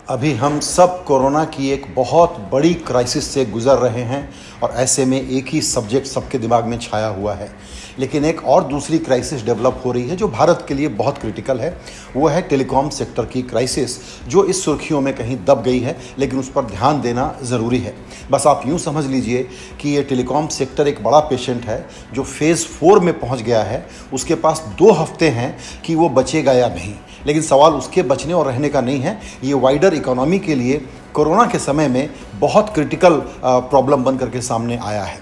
अभी हम सब कोरोना की एक बहुत बड़ी क्राइसिस से गुजर रहे हैं और ऐसे में एक ही सब्जेक्ट सबके दिमाग में छाया हुआ है। लेकिन एक और दूसरी क्राइसिस डेवलप हो रही है जो भारत के लिए बहुत क्रिटिकल है। वो है टेलीकॉम सेक्टर की क्राइसिस, जो इस सुर्खियों में कहीं दब गई है, लेकिन उस पर ध्यान देना ज़रूरी है। बस आप यूँ समझ लीजिए कि ये टेलीकॉम सेक्टर एक बड़ा पेशेंट है जो फेज़ 4 में पहुँच गया है। उसके पास 2 हफ्ते हैं कि वो बचेगा या नहीं। लेकिन सवाल उसके बचने और रहने का नहीं है, ये वाइडर इकोनॉमी के लिए कोरोना के समय में बहुत क्रिटिकल प्रॉब्लम बन करके सामने आया है।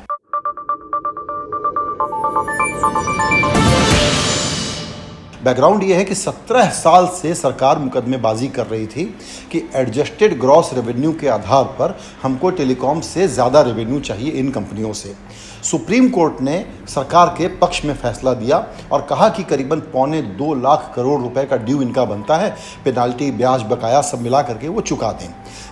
बैकग्राउंड ये है कि 17 साल से सरकार मुकदमेबाजी कर रही थी कि एडजस्टेड ग्रॉस रेवेन्यू के आधार पर हमको टेलीकॉम से ज़्यादा रेवेन्यू चाहिए इन कंपनियों से। सुप्रीम कोर्ट ने सरकार के पक्ष में फैसला दिया और कहा कि करीबन 1.25 लाख करोड़ रुपए का ड्यू इनका बनता है, पेनाल्टी, ब्याज, बकाया सब मिला करके वो चुका दें।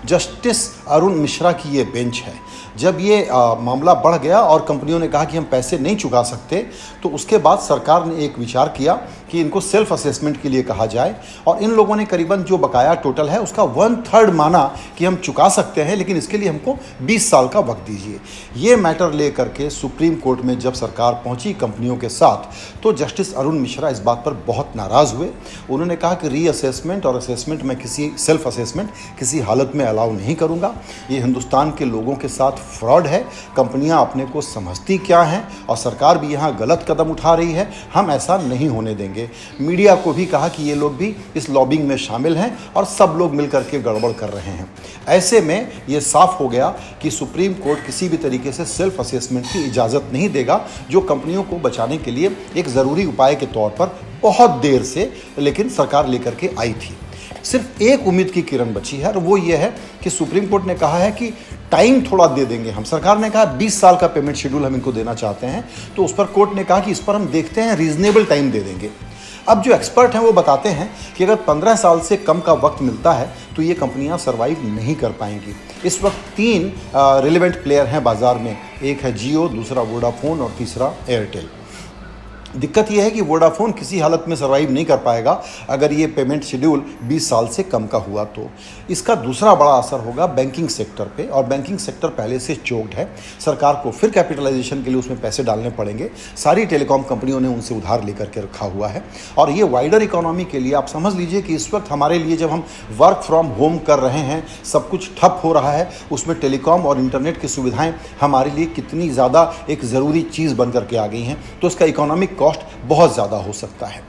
जस्टिस अरुण मिश्रा की ये बेंच है। जब ये मामला बढ़ गया और कंपनियों ने कहा कि हम पैसे नहीं चुका सकते, तो उसके बाद सरकार ने एक विचार किया कि इनको सेल्फ असेसमेंट के लिए कहा जाए और इन लोगों ने करीबन जो बकाया टोटल है उसका 1/3 माना कि हम चुका सकते हैं, लेकिन इसके लिए हमको 20 साल का वक्त दीजिए। ये मैटर ले करके सुप्रीम कोर्ट में जब सरकार पहुंची कंपनियों के साथ, तो जस्टिस अरुण मिश्रा इस बात पर बहुत नाराज़ हुए। उन्होंने कहा कि रीअसेसमेंट और असेसमेंट में सेल्फ असेसमेंट किसी हालत में अलाउ नहीं करूंगा। ये हिंदुस्तान के लोगों के साथ फ्रॉड है। कंपनियां अपने को समझती क्या हैं और सरकार भी यहाँ गलत कदम उठा रही है। हम ऐसा नहीं होने देंगे। मीडिया को भी कहा कि ये लोग भी इस लॉबिंग में शामिल हैं और सब लोग मिलकर के गड़बड़ कर रहे हैं। ऐसे में ये साफ हो गया कि सुप्रीम कोर्ट किसी भी तरीके से सेल्फ असेसमेंट की इजाज़त नहीं देगा, जो कंपनियों को बचाने के लिए एक ज़रूरी उपाय के तौर पर बहुत देर से लेकिन सरकार लेकर के आई थी। सिर्फ एक उम्मीद की किरण बची है और वो ये है कि सुप्रीम कोर्ट ने कहा है कि टाइम थोड़ा दे देंगे हम। सरकार ने कहा 20 साल का पेमेंट शेड्यूल हम इनको देना चाहते हैं, तो उस पर कोर्ट ने कहा कि इस पर हम देखते हैं, रीजनेबल टाइम दे देंगे। अब जो एक्सपर्ट हैं वो बताते हैं कि अगर 15 साल से कम का वक्त मिलता है तो ये कंपनियां सर्वाइव नहीं कर पाएंगी। इस वक्त 3 रिलेवेंट प्लेयर हैं बाज़ार में। एक है जियो, दूसरा वोडाफोन और तीसरा एयरटेल। दिक्कत यह है कि वोडाफोन किसी हालत में सर्वाइव नहीं कर पाएगा अगर ये पेमेंट शेड्यूल 20 साल से कम का हुआ तो। इसका दूसरा बड़ा असर होगा बैंकिंग सेक्टर पे, और बैंकिंग सेक्टर पहले से चोक्ड है। सरकार को फिर कैपिटलाइजेशन के लिए उसमें पैसे डालने पड़ेंगे। सारी टेलीकॉम कंपनियों ने उनसे उधार लेकर के रखा हुआ है और ये वाइडर इकोनॉमी के लिए आप समझ लीजिए कि इस वक्त हमारे लिए जब हम वर्क फ्रॉम होम कर रहे हैं, सब कुछ ठप हो रहा है, उसमें टेलीकॉम और इंटरनेट की सुविधाएँ हमारे लिए कितनी ज़्यादा एक ज़रूरी चीज़ बन करके आ गई हैं, तो इसका इकोनॉमिक कॉस्ट बहुत ज़्यादा हो सकता है।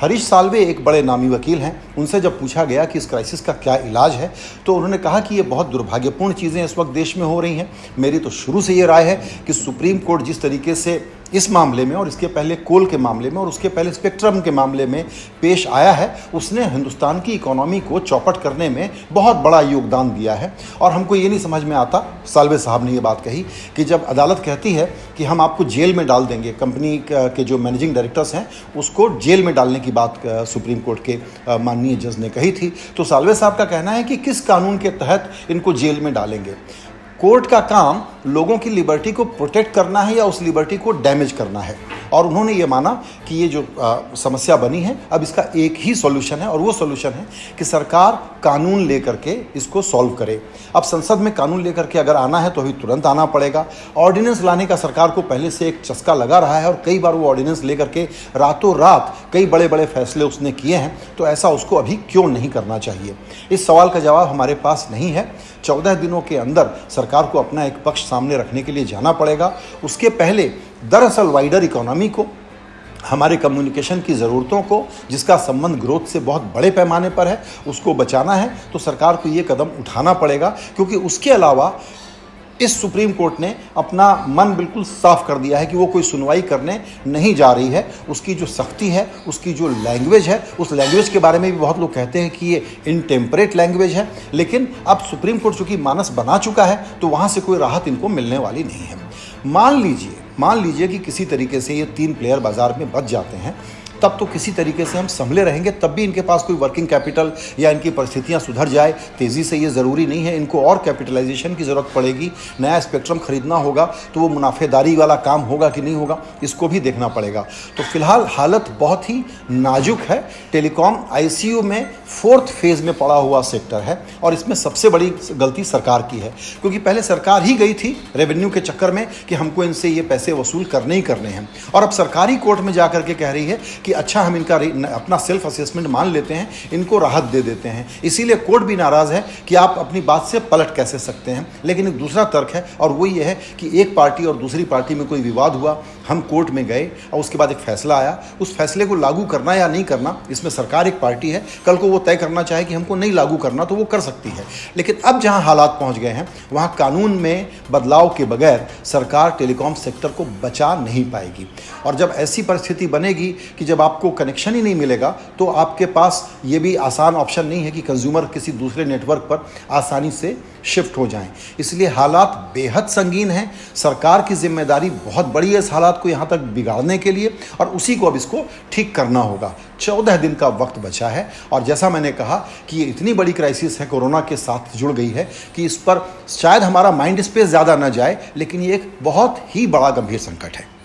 हरीश साल्वे एक बड़े नामी वकील हैं। उनसे जब पूछा गया कि इस क्राइसिस का क्या इलाज है, तो उन्होंने कहा कि ये बहुत दुर्भाग्यपूर्ण चीज़ें इस वक्त देश में हो रही हैं। मेरी तो शुरू से ये राय है कि सुप्रीम कोर्ट जिस तरीके से इस मामले में और इसके पहले कोल के मामले में और उसके पहले स्पेक्ट्रम के मामले में पेश आया है, उसने हिंदुस्तान की इकोनॉमी को चौपट करने में बहुत बड़ा योगदान दिया है। और हमको ये नहीं समझ में आता, साल्वे साहब ने ये बात कही कि जब अदालत कहती है कि हम आपको जेल में डाल देंगे, कंपनी के जो मैनेजिंग डायरेक्टर्स हैं उसको जेल में डालने की बात सुप्रीम कोर्ट के माननीय जज ने कही थी, तो साल्वे साहब का कहना है कि किस कानून के तहत इनको जेल में डालेंगे। कोर्ट का काम लोगों की लिबर्टी को प्रोटेक्ट करना है या उस लिबर्टी को डैमेज करना है, और उन्होंने ये माना कि ये जो समस्या बनी है, अब इसका एक ही सॉल्यूशन है और वो सॉल्यूशन है कि सरकार कानून लेकर के इसको सॉल्व करे। अब संसद में कानून लेकर के अगर आना है तो अभी तुरंत आना पड़ेगा। ऑर्डिनेंस लाने का सरकार को पहले से एक चस्का लगा रहा है और कई बार वो ऑर्डिनेंस लेकर के रातों रात कई बड़े बड़े फैसले उसने किए हैं, तो ऐसा उसको अभी क्यों नहीं करना चाहिए? इस सवाल का जवाब हमारे पास नहीं है। 14 दिनों के अंदर सरकार को अपना एक पक्ष सामने रखने के लिए जाना पड़ेगा। उसके पहले दरअसल वाइडर इकोनॉमी को, हमारे कम्युनिकेशन की ज़रूरतों को, जिसका संबंध ग्रोथ से बहुत बड़े पैमाने पर है, उसको बचाना है तो सरकार को ये कदम उठाना पड़ेगा, क्योंकि उसके अलावा इस सुप्रीम कोर्ट ने अपना मन बिल्कुल साफ कर दिया है कि वो कोई सुनवाई करने नहीं जा रही है। उसकी जो सख्ती है, उसकी जो लैंग्वेज है, उस लैंग्वेज के बारे में भी बहुत लोग कहते हैं कि ये इनटेम्परेट लैंग्वेज है, लेकिन अब सुप्रीम कोर्ट चूँकि मानस बना चुका है तो वहाँ से कोई राहत इनको मिलने वाली नहीं है। मान लीजिए कि किसी तरीके से ये 3 प्लेयर बाजार में बच जाते हैं, तब तो किसी तरीके से हम संभले रहेंगे, तब भी इनके पास कोई वर्किंग कैपिटल या इनकी परिस्थितियां सुधर जाए तेज़ी से, ये ज़रूरी नहीं है। इनको और कैपिटलाइजेशन की ज़रूरत पड़ेगी, नया स्पेक्ट्रम खरीदना होगा, तो वो मुनाफेदारी वाला काम होगा कि नहीं होगा, इसको भी देखना पड़ेगा। तो फिलहाल हालत बहुत ही नाजुक है। टेलीकॉम आईसीयू में 4th फेज़ में पड़ा हुआ सेक्टर है और इसमें सबसे बड़ी गलती सरकार की है, क्योंकि पहले सरकार ही गई थी रेवेन्यू के चक्कर में कि हमको इनसे ये पैसे वसूल करने ही करने हैं, और अब सरकारी कोर्ट में जाकर के कह रही है कि अच्छा हम इनका अपना सेल्फ असेसमेंट मान लेते हैं, इनको राहत दे देते हैं। इसीलिए कोर्ट भी नाराज़ है कि आप अपनी बात से पलट कैसे सकते हैं। लेकिन एक दूसरा तर्क है और वो ये है कि एक पार्टी और दूसरी पार्टी में कोई विवाद हुआ, हम कोर्ट में गए और उसके बाद एक फैसला आया, उस फैसले को लागू करना या नहीं करना इसमें सरकार एक पार्टी है, कल को वो तय करना चाहे कि हमको नहीं लागू करना तो वो कर सकती है। लेकिन अब जहां हालात पहुंच गए हैं वहां कानून में बदलाव के बगैर सरकार टेलीकॉम सेक्टर को बचा नहीं पाएगी। और जब ऐसी परिस्थिति बनेगी कि जब आपको कनेक्शन ही नहीं मिलेगा तो आपके पास ये भी आसान ऑप्शन नहीं है कि कंज्यूमर किसी दूसरे नेटवर्क पर आसानी से शिफ्ट हो जाएं। इसलिए हालात बेहद संगीन हैं। सरकार की जिम्मेदारी बहुत बड़ी है इस हालात को यहाँ तक बिगाड़ने के लिए, और उसी को अब इसको ठीक करना होगा। 14 दिन का वक्त बचा है और जैसा मैंने कहा कि ये इतनी बड़ी क्राइसिस है, कोरोना के साथ जुड़ गई है कि इस पर शायद हमारा माइंड स्पेस ज़्यादा न जाए, लेकिन ये एक बहुत ही बड़ा गंभीर संकट है।